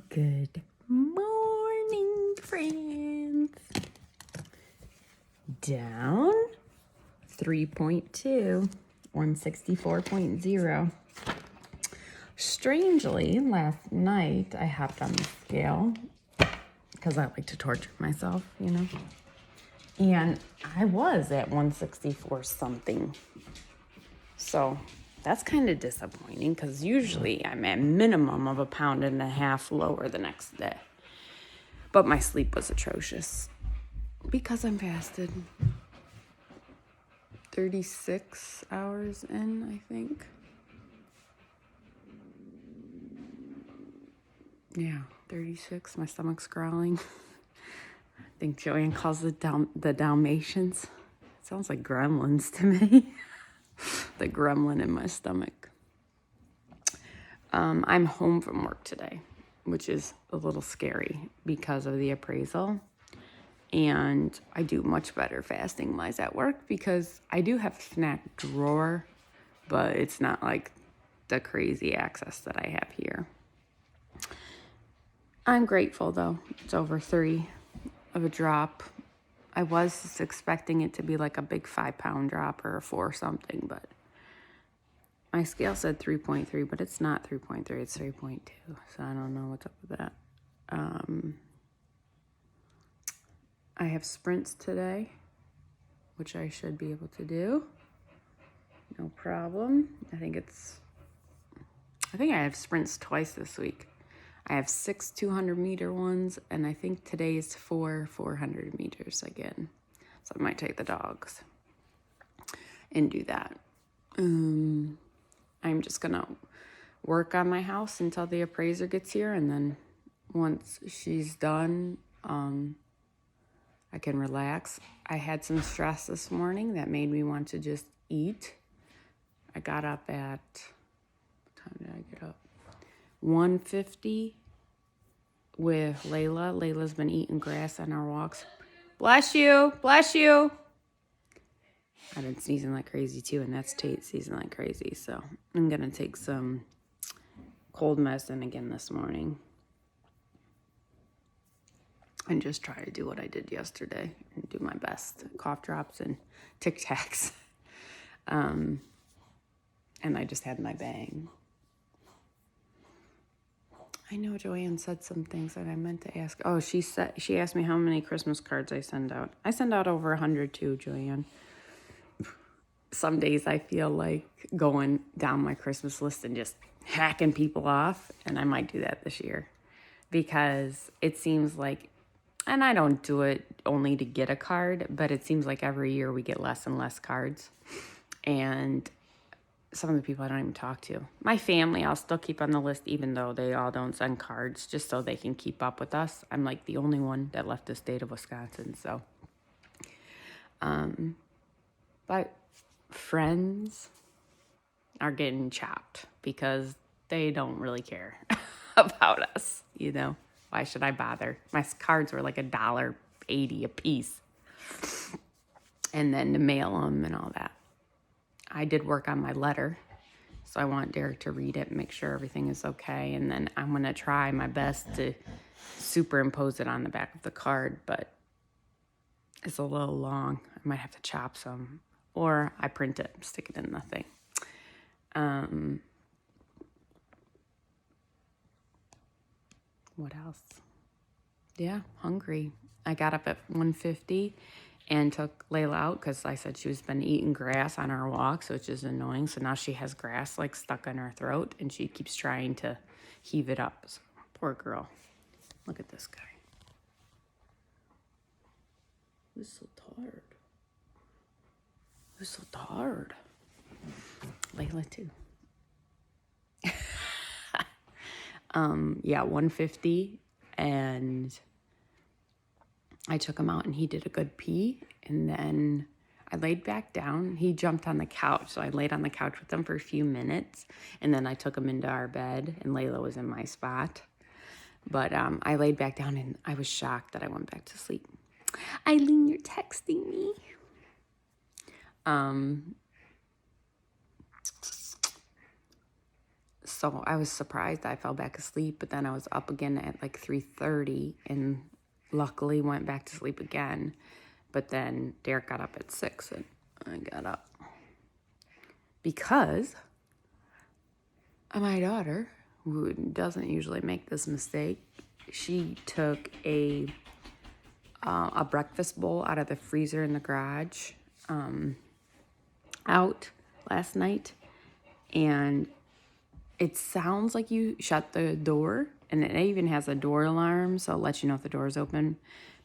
Good morning, friends. Down 3.2, 164.0. Strangely, last night I hopped on the scale because I like to torture myself, and I was at 164 something. So that's kind of disappointing because usually I'm at minimum of 1.5 pounds lower the next day. But my sleep was atrocious because I'm fasted. 36 hours in, I think. Yeah, 36. My stomach's growling. I think Joanne calls it the Dalmatians. It sounds like gremlins to me. The gremlin in my stomach. I'm home from work today, which is a little scary because of the appraisal. And I do much better fasting wise at work because I do have a snack drawer, but it's not like the crazy access that I have here. I'm grateful though. It's over 3 of a drop. I was expecting it to be like a big 5-pound drop or a 4 something, but my scale said 3.3, but it's not 3.3, it's 3.2. So I don't know what's up with that. I have sprints today, which I should be able to do. No problem. I think I have sprints twice this week. I have 6 200-meter ones, and I think today's 4 400 meters again. So I might take the dogs and do that. I'm just gonna work on my house until the appraiser gets here, and then once she's done, I can relax. I had some stress this morning that made me want to just eat. I got up at, what time did I get up? 1:50 with Layla. Layla's been eating grass on our walks. Bless you, bless you. I've been sneezing like crazy too, and that's Tate sneezing like crazy. So I'm gonna take some cold medicine again this morning and just try to do what I did yesterday and do my best. Cough drops and Tic Tacs. And I just had my bang. I know Joanne said some things that I meant to ask. Oh, she asked me how many Christmas cards I send out. I send out over 100 too, Joanne. Some days I feel like going down my Christmas list and just hacking people off, and I might do that this year because it seems like, and I don't do it only to get a card, but it seems like every year we get less and less cards. And some of the people I don't even talk to. My family, I'll still keep on the list even though they all don't send cards, just so they can keep up with us. I'm like the only one that left the state of Wisconsin, so. But friends are getting chopped because they don't really care about us, Why should I bother? My cards were like $1.80 a piece. And then to mail them and all that. I did work on my letter, so I want Derek to read it and make sure everything is okay. And then I'm going to try my best to superimpose it on the back of the card, but it's a little long. I might have to chop some, or I print it, stick it in the thing. What else? Yeah, hungry. I got up at 1:50 and took Layla out because I said she was been eating grass on our walks, which is annoying. So now she has grass like stuck in her throat, and she keeps trying to heave it up. So, poor girl. Look at this guy. Who's so tired? Who's so tired? Layla too. Yeah, 1:50, and I took him out and he did a good pee, and then I laid back down. He jumped on the couch, so I laid on the couch with him for a few minutes, and then I took him into our bed, and Layla was in my spot. But I laid back down, and I was shocked that I went back to sleep. Eileen, you're texting me. So I was surprised I fell back asleep, but then I was up again at like 3:30 and luckily went back to sleep again. But then Derek got up at 6 and I got up because my daughter, who doesn't usually make this mistake, she took a breakfast bowl out of the freezer in the garage out last night, and it sounds like you shut the door, and it even has a door alarm, so it lets you know if the door is open,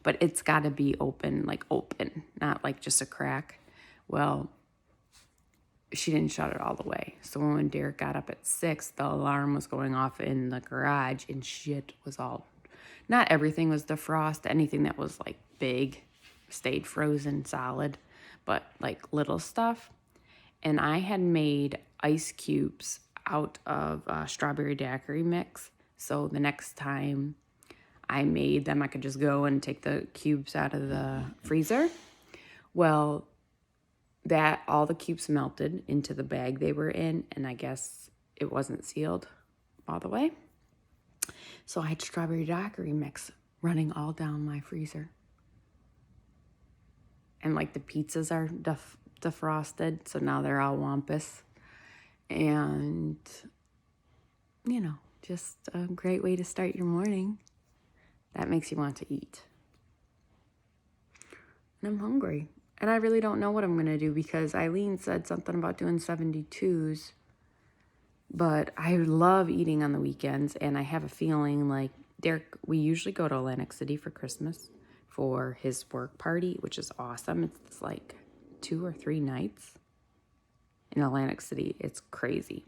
but it's got to be open, like open, not like just a crack. Well, she didn't shut it all the way. So when Derek got up at 6, the alarm was going off in the garage, and shit was all, not everything was defrosted. Anything that was like big stayed frozen solid, but like little stuff. And I had made ice cubes out of strawberry daiquiri mix. So the next time I made them, I could just go and take the cubes out of the freezer. Well, that all the cubes melted into the bag they were in, and I guess it wasn't sealed all the way. So I had strawberry daiquiri mix running all down my freezer. And like the pizzas are defrosted, so now they're all wampus. And, you know, just a great way to start your morning. That makes you want to eat. And I'm hungry. And I really don't know what I'm going to do because Eileen said something about doing 72s. But I love eating on the weekends, and I have a feeling like Derek, we usually go to Atlantic City for Christmas for his work party, which is awesome. It's like 2 or 3 nights in Atlantic City. It's crazy.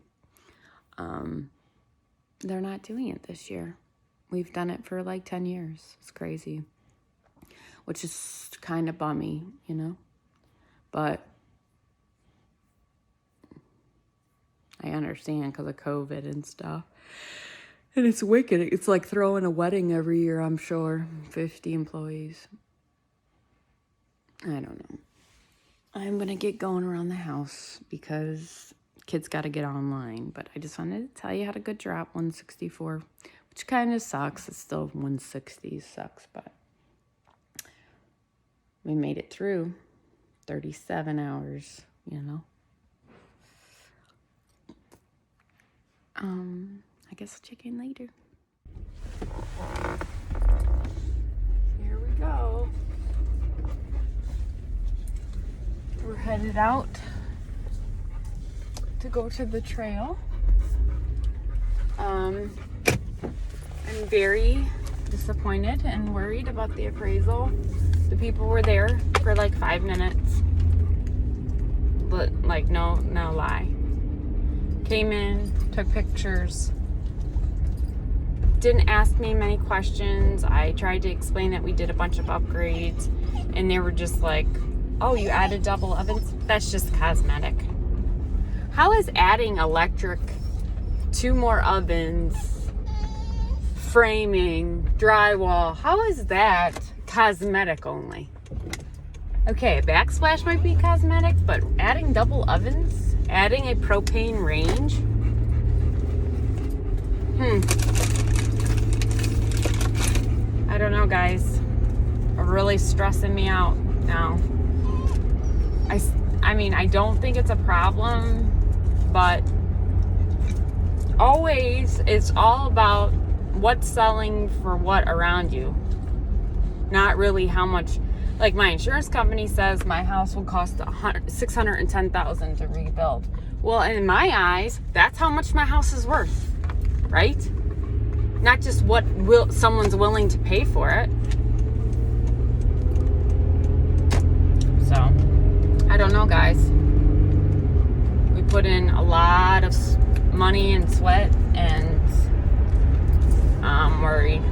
They're not doing it this year. We've done it for like 10 years. It's crazy. Which is kind of bummy, you know? But I understand because of COVID and stuff. And it's wicked. It's like throwing a wedding every year, I'm sure. 50 employees. I don't know. I'm going to get going around the house because kids got to get online. But I just wanted to tell you I had a good drop, 164, which kind of sucks. It's still 160 sucks, but we made it through 37 hours, you know. I guess I'll check in later. Here we go. We're headed out to go to the trail. I'm very disappointed and worried about the appraisal. The people were there for like 5 minutes, but like no lie. Came in, took pictures, didn't ask me many questions. I tried to explain that we did a bunch of upgrades, and they were just like, oh, you added double ovens? That's just cosmetic. How is adding electric, 2 more ovens, framing, drywall, how is that cosmetic only? Okay, backsplash might be cosmetic, but adding double ovens, adding a propane range, I don't know, guys. Are really stressing me out now. I mean, I don't think it's a problem, but always it's all about what's selling for what around you. Not really how much. Like my insurance company says my house will cost $610,000 to rebuild. Well, in my eyes, that's how much my house is worth, right? Not just what someone's willing to pay for it. So, I don't know, guys. We put in a lot of money and sweat, and I'm worried.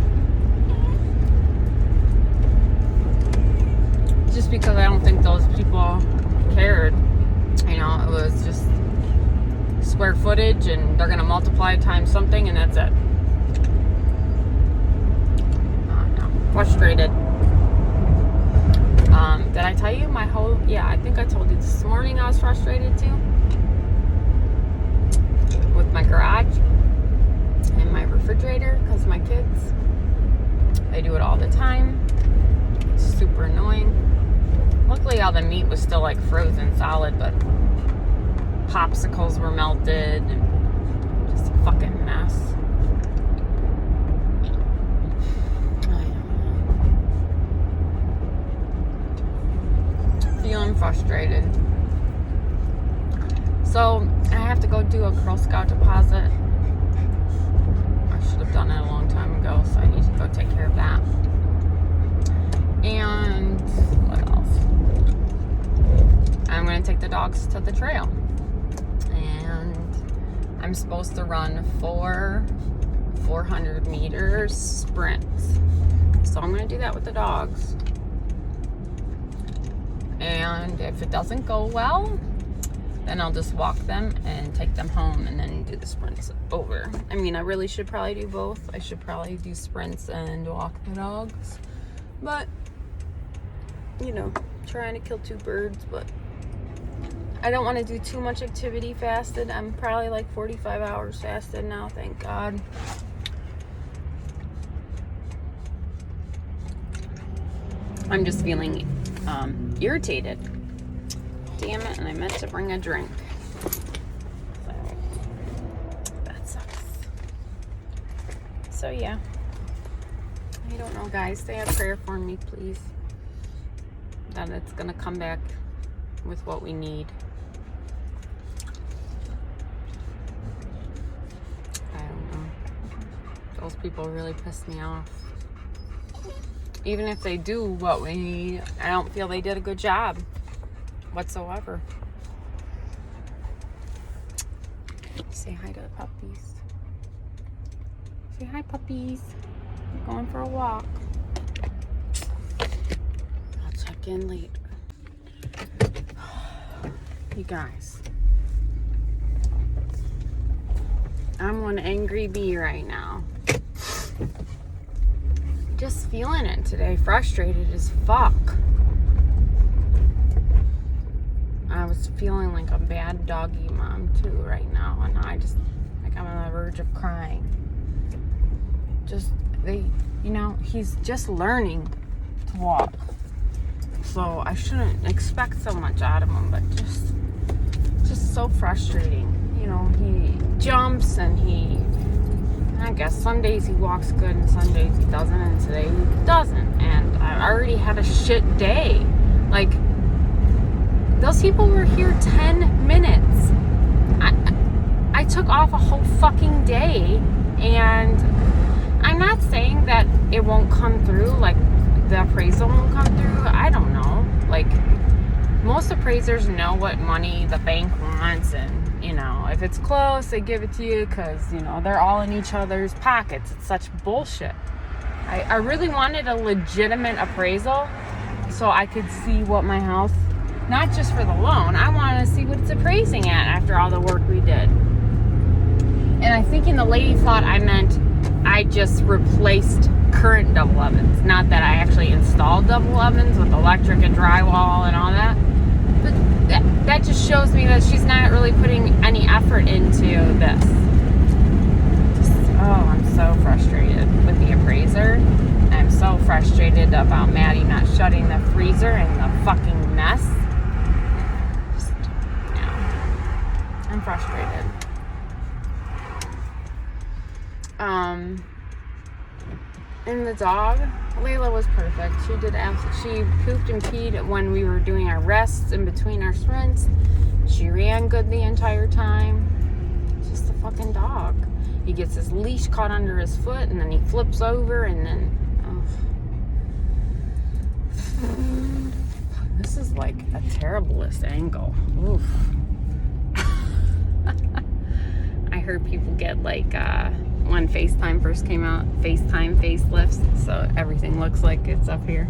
Just because I don't think those people cared. You know, it was just square footage, and they're going to multiply times something, and that's it. Frustrated. Did I tell you I think I told you this morning I was frustrated too with my garage and my refrigerator because my kids, they do it all the time. It's super annoying. Luckily all the meat was still like frozen solid, but popsicles were melted and just a fucking mess. Feeling frustrated. So I have to go do a Girl Scout deposit. I should have done it a long time ago, so I need to go take care of that. And what else? I'm going to take the dogs to the trail. And I'm supposed to run 400 meters sprints. So I'm going to do that with the dogs. And if it doesn't go well, then I'll just walk them and take them home and then do the sprints over. I mean, I really should probably do both. I should probably do sprints and walk the dogs. But, you know, trying to kill two birds, but I don't want to do too much activity fasted. I'm probably like 45 hours fasted now, thank God. I'm just feeling irritated. Damn it, and I meant to bring a drink. So, that sucks. So yeah. I don't know, guys. Say a prayer for me, please. That it's gonna come back with what we need. I don't know. Those people really piss me off. Even if they do what we need, I don't feel they did a good job whatsoever. Say hi to the puppies. Say hi, puppies. I'm going for a walk. I'll check in later. You guys, I'm one angry bee right now. Just feeling it today, frustrated as fuck. I was feeling like a bad doggy mom too right now, and I just, like, I'm on the verge of crying. Just, he's just learning to walk. So I shouldn't expect so much out of him, but just so frustrating. You know, he jumps and I guess some days he walks good and some days he doesn't, and today he doesn't. And I already had a shit day. Like, those people were here 10 minutes. I took off a whole fucking day, and I'm not saying that it won't come through, like the appraisal won't come through. I don't know. Like, most appraisers know what money the bank wants, and if it's close, they give it to you because, they're all in each other's pockets. It's such bullshit. I really wanted a legitimate appraisal so I could see what my house, not just for the loan, I wanted to see what it's appraising at after all the work we did. And I think the lady thought I meant I just replaced current double ovens. Not that I actually installed double ovens with electric and drywall and all that. But that just shows me that she's not really putting any effort into this. I'm so frustrated with the appraiser. I'm so frustrated about Maddie not shutting the freezer and the fucking mess. I'm frustrated. And the dog, Layla was perfect. She pooped and peed when we were doing our rests in between our sprints. She ran good the entire time. Just a fucking dog. He gets his leash caught under his foot, and then he flips over, and then this is like a terriblest angle. Oof. I heard people get like when FaceTime first came out, FaceTime facelifts, so everything looks like it's up here.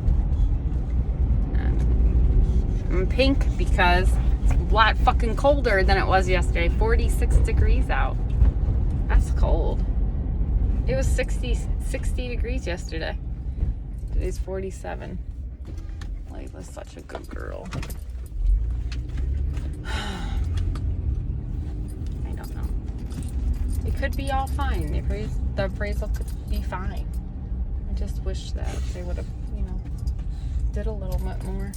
I'm pink because it's a lot fucking colder than it was yesterday. 46 degrees out. That's cold. It was 60 degrees yesterday. Today's 47. Layla's such a good girl. I don't know. It could be all fine. The appraisal could be fine. I just wish that they would have, did a little bit more.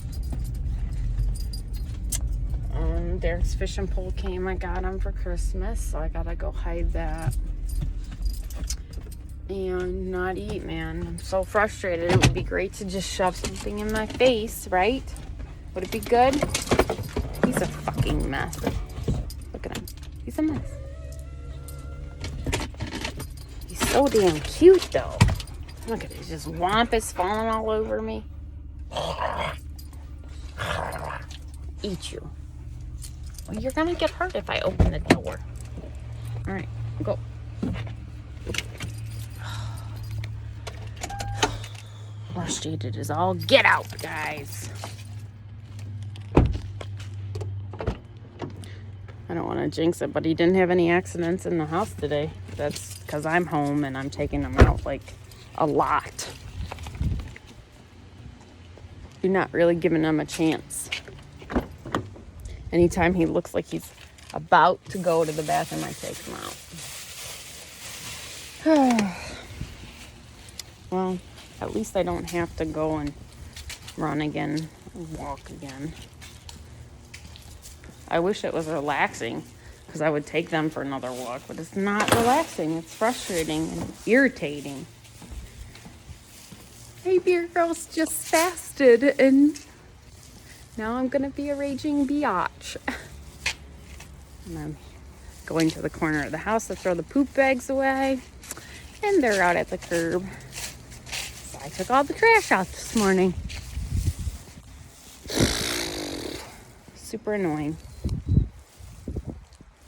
Derek's fishing pole came. I got him for Christmas, so I gotta go hide that and not eat, man. I'm so frustrated. It would be great to just shove something in my face, right? Would it be good? He's a fucking mess. Look at him. He's a mess. He's so damn cute, though. Look at it. Just wampus falling all over me. Eat you. Well, you're gonna get hurt if I open the door. All right, go. Frustrated as all get out, guys. I don't want to jinx it, but he didn't have any accidents in the house today. That's because I'm home and I'm taking him out like a lot. You're not really giving him a chance. Anytime he looks like he's about to go to the bathroom, I take him out. Well, at least I don't have to go and run again, walk again. I wish it was relaxing because I would take them for another walk, but it's not relaxing. It's frustrating and irritating. Hey, beer girls just fasted and now I'm going to be a raging biatch. And I'm going to the corner of the house to throw the poop bags away. And they're out at the curb. So I took all the trash out this morning. Super annoying.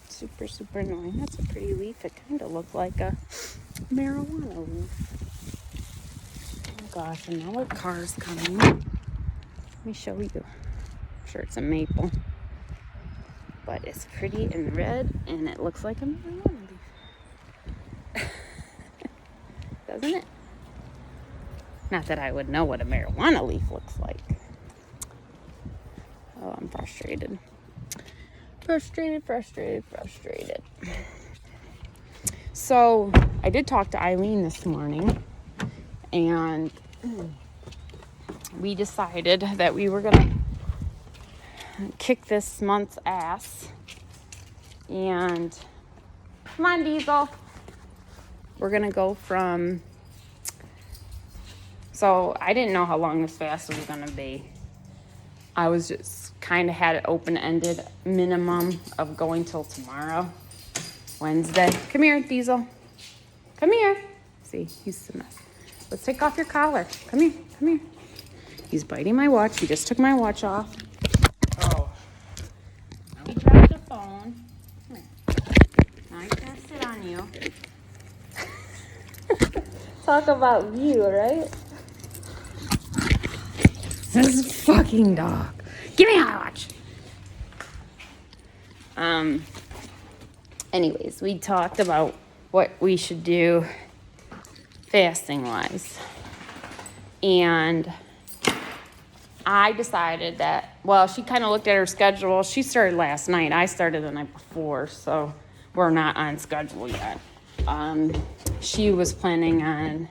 Super, super annoying. That's a pretty leaf. It kind of looked like a marijuana leaf. Oh gosh, another car's coming. Let me show you. I'm sure it's a maple. But it's pretty and red, and it looks like a marijuana leaf. Doesn't it? Not that I would know what a marijuana leaf looks like. Oh, I'm frustrated. Frustrated. So, I did talk to Eileen this morning, and we decided that we were going to kick this month's ass. And, come on, Diesel. We're going to go from... So, I didn't know how long this fast was going to be. I was just kind of had it open-ended, minimum of going till tomorrow, Wednesday. Come here, Diesel. Come here. See, he's a mess. Let's take off your collar. Come here. He's biting my watch. He just took my watch off. Oh. Now he dropped the phone. Come here. Now he's gonna sit on you. Talk about you, right? This fucking dog. Give me my watch. Anyways, we talked about what we should do fasting wise. And I decided that, well, she kind of looked at her schedule. She started last night. I started the night before, so we're not on schedule yet. She was planning on,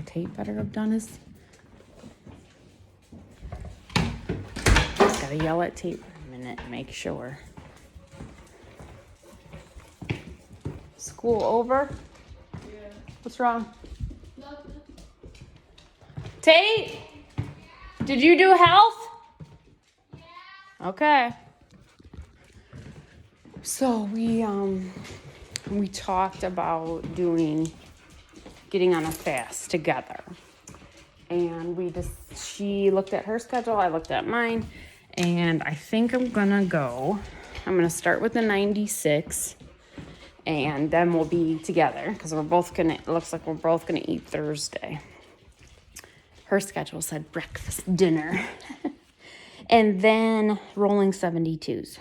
Tate better have done his. Just gotta yell at Tate for a minute and make sure. School over? Yeah. What's wrong? Nothing. Tate? Did you do health? Yeah. Okay. So we talked about getting on a fast together. And she looked at her schedule, I looked at mine, and I think I'm gonna start with the 96, and then we'll be together, because it looks like we're both gonna eat Thursday. Her schedule said breakfast, dinner, and then rolling 72s.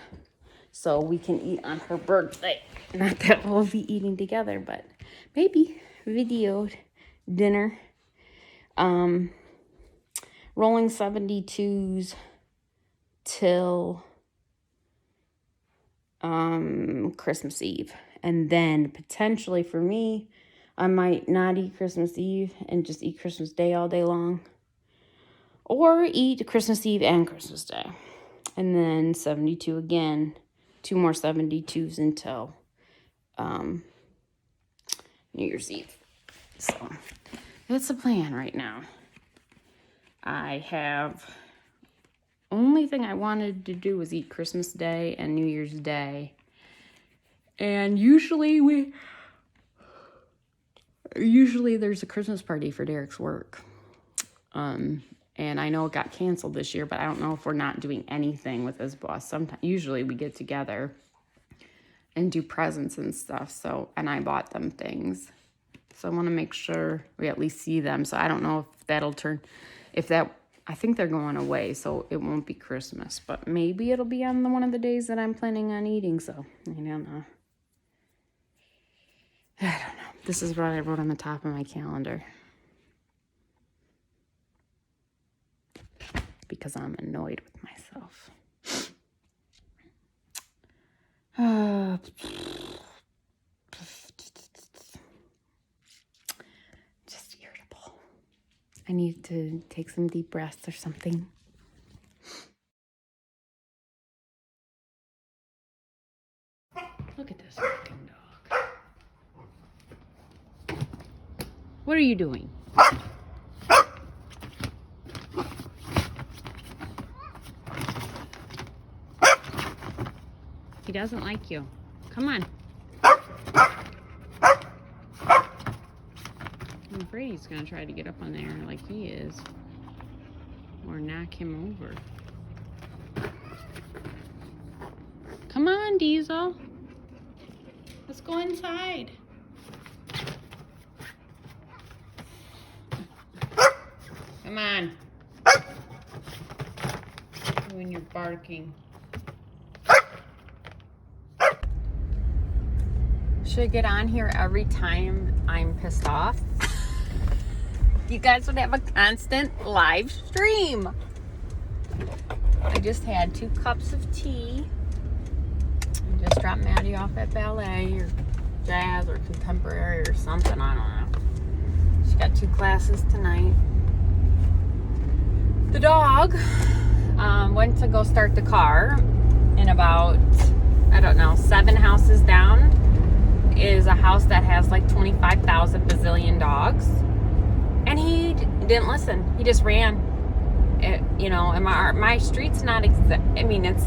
So we can eat on her birthday. Not that we'll be eating together, but maybe videoed dinner. Rolling 72s till Christmas Eve. And then potentially for me, I might not eat Christmas Eve and just eat Christmas Day all day long. Or eat Christmas Eve and Christmas Day. And then 72 again. 2 more 72s until New Year's Eve. So that's the plan right now. I have... Only thing I wanted to do was eat Christmas Day and New Year's Day. And usually there's a Christmas party for Derek's work. And I know it got canceled this year, but I don't know if we're not doing anything with his boss. Usually we get together and do presents and stuff. So, and I bought them things. So I want to make sure we at least see them. So I don't know if that'll turn, I think they're going away, so it won't be Christmas. But maybe it'll be on one of the days that I'm planning on eating, so I don't know. I don't know. This is what I wrote on the top of my calendar. Because I'm annoyed with myself. Just irritable. I need to take some deep breaths or something. Look at this fucking dog. What are you doing? He doesn't like you. Come on. I'm afraid he's going to try to get up on there like he is. Or knock him over. Come on, Diesel. Let's go inside. Come on. When you're barking. Should I get on here every time I'm pissed off? You guys would have a constant live stream. I just had 2 cups of tea. I just dropped Maddie off at ballet or jazz or contemporary or something. I don't know. She got 2 classes tonight. The dog went to go start the car, and about, I don't know, 7 houses down is a house that has like 25,000 bazillion dogs, and he didn't listen. He just ran. And my street's not I mean, it's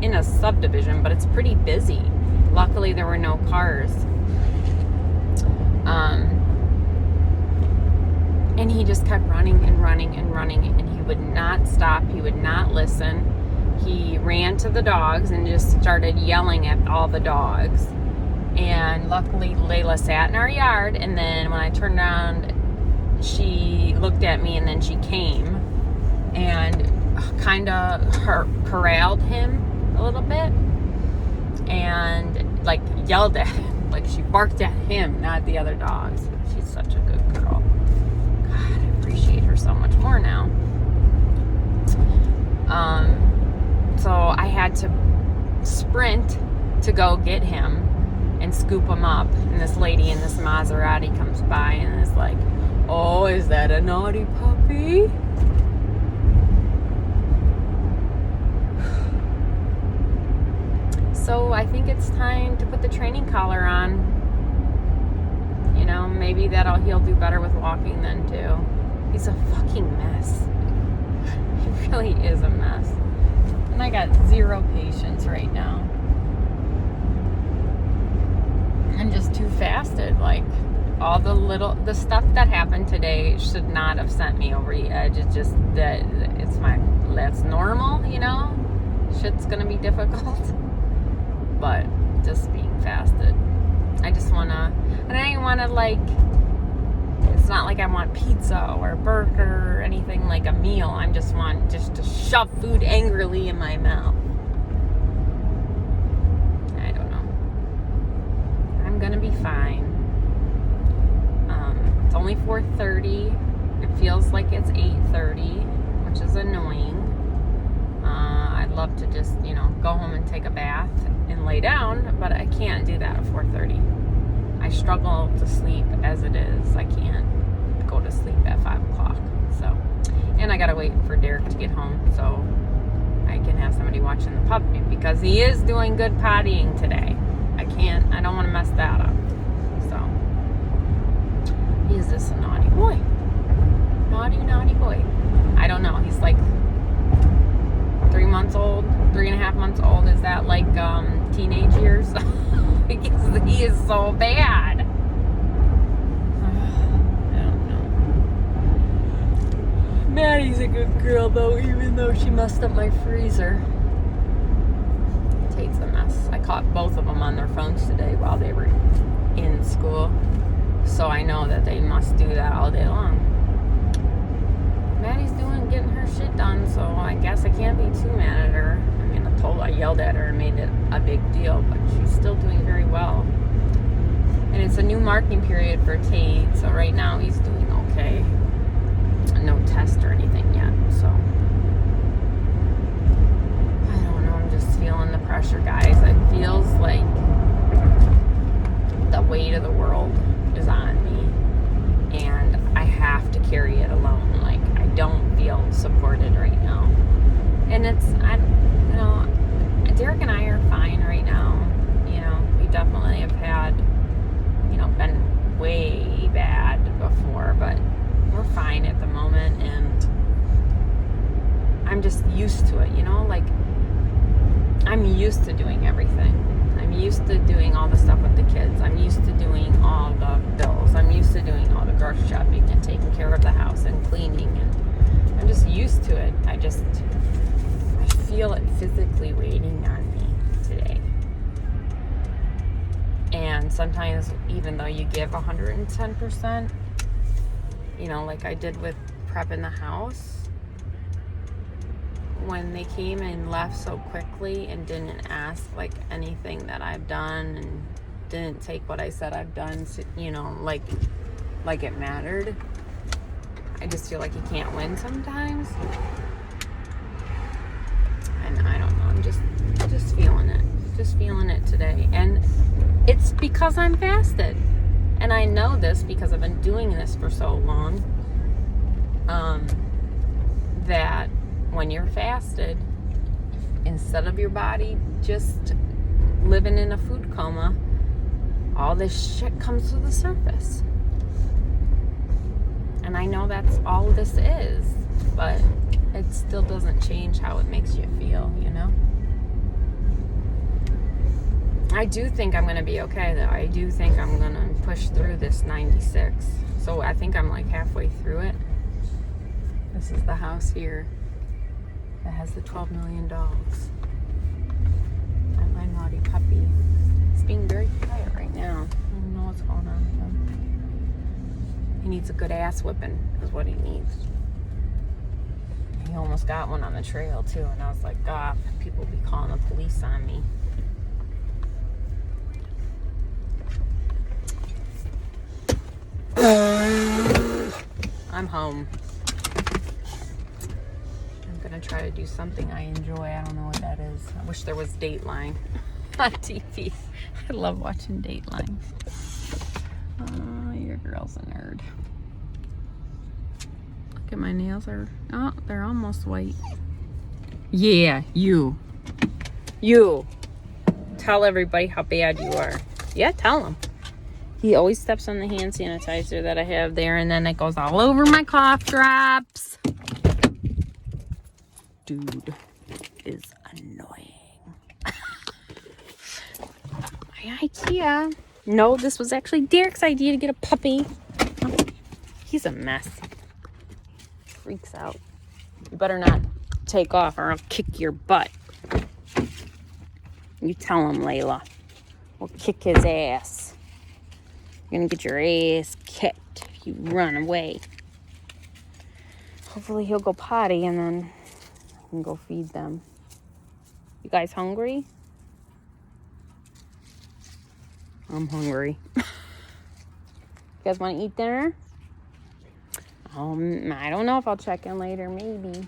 in a subdivision, but it's pretty busy. Luckily there were no cars. And he just kept running and running and running, and he would not stop. He would not listen. He ran to the dogs and just started yelling at all the dogs. And luckily Layla sat in our yard, and then when I turned around, she looked at me, and then she came and kind of corralled him a little bit and like yelled at him, like she barked at him, not the other dogs. She's such a good girl. God, I appreciate her so much more now. So I had to sprint to go get him and scoop him up, and this lady in this Maserati comes by and is like, "Oh, is that a naughty puppy?" So I think it's time to put the training collar on. Maybe he'll do better with walking then too. He's a fucking mess. He really is a mess. And I got 0 patience right now. I'm just too fasted. Like, all the stuff that happened today should not have sent me over the edge. It's just that that's normal, Shit's gonna be difficult. But just being fasted. I just wanna, and I ain't wanna it's not like I want pizza or a burger or anything like a meal. I just want to shove food angrily in my mouth. I don't know. I'm gonna be fine. It's only 4:30. It feels like it's 8:30, which is annoying. I'd love to just, you know, go home and take a bath and lay down, but I can't do that at 4:30. I struggle to sleep as it is. I can't go to sleep at 5 o'clock. So, and I gotta wait for Derek to get home so I can have somebody watching the puppy, because he is doing good pottying today. I don't want to mess that up. So, is this a naughty boy? Naughty boy. I don't know. He's like 3 months old, 3.5 months old. Is that like teenage years? Because he is so bad. I don't know. Maddie's a good girl though, even though she messed up my freezer. Tate's a mess. I caught both of them on their phones today while they were in school. So I know that they must do that all day long. Maddie's getting her shit done, so I guess I can't be too mad at her. I mean, I yelled at her and made it a big deal, but she's still doing very well. And it's a new marking period for Tate, so right now he's doing okay. No test or anything yet, so I don't know. I'm just feeling the pressure, guys. It feels like the weight of the world is on me, and I have to carry it alone. Like, I don't feel supported right now. And Derek and I are fine right now. You know, we definitely have had, been way bad before, but we're fine at the moment, and I'm just used to it, like, I'm used to doing everything. I'm used to doing all the stuff with the kids. I'm used to doing all the bills. I'm used to doing all the grocery shopping and taking care of the house and cleaning, and I'm just used to it. I feel it physically waiting on me today. And sometimes, even though you give 110%, like I did with prepping the house, when they came and left so quickly and didn't ask like anything that I've done and didn't take what I said I've done, like it mattered, I just feel like you can't win sometimes. And I don't know, I'm just feeling it today. And it's because I'm fasted, and I know this because I've been doing this for so long, that when you're fasted, instead of your body just living in a food coma, all this shit comes to the surface. And I know that's all this is, but it still doesn't change how it makes you feel, I do think I'm going to be okay, though. I do think I'm going to push through this 96. So I think I'm like halfway through it. This is the house here that has the 12 million dogs. And my naughty puppy is being very quiet right now. I don't know what's going on with him. He needs a good ass whipping is what he needs. He almost got one on the trail too, and I was like, God, people will be calling the police on me. I'm home. I'm gonna try to do something I enjoy. I don't know what that is. I wish there was Dateline on TV. I love watching Dateline. Oh, your girl's a nerd. Look at my nails they're almost white. Yeah, you. Tell everybody how bad you are. Yeah, tell them. He always steps on the hand sanitizer that I have there, and then it goes all over my cough drops. Dude is annoying. My idea. No, this was actually Derek's idea to get a puppy. He's a mess. Freaks out. You better not take off or I'll kick your butt. You tell him, Layla. We'll kick his ass. You're gonna get your ass kicked if you run away. Hopefully he'll go potty and then I can go feed them. You guys hungry? I'm hungry. You guys want to eat dinner? I don't know if I'll check in later. Maybe.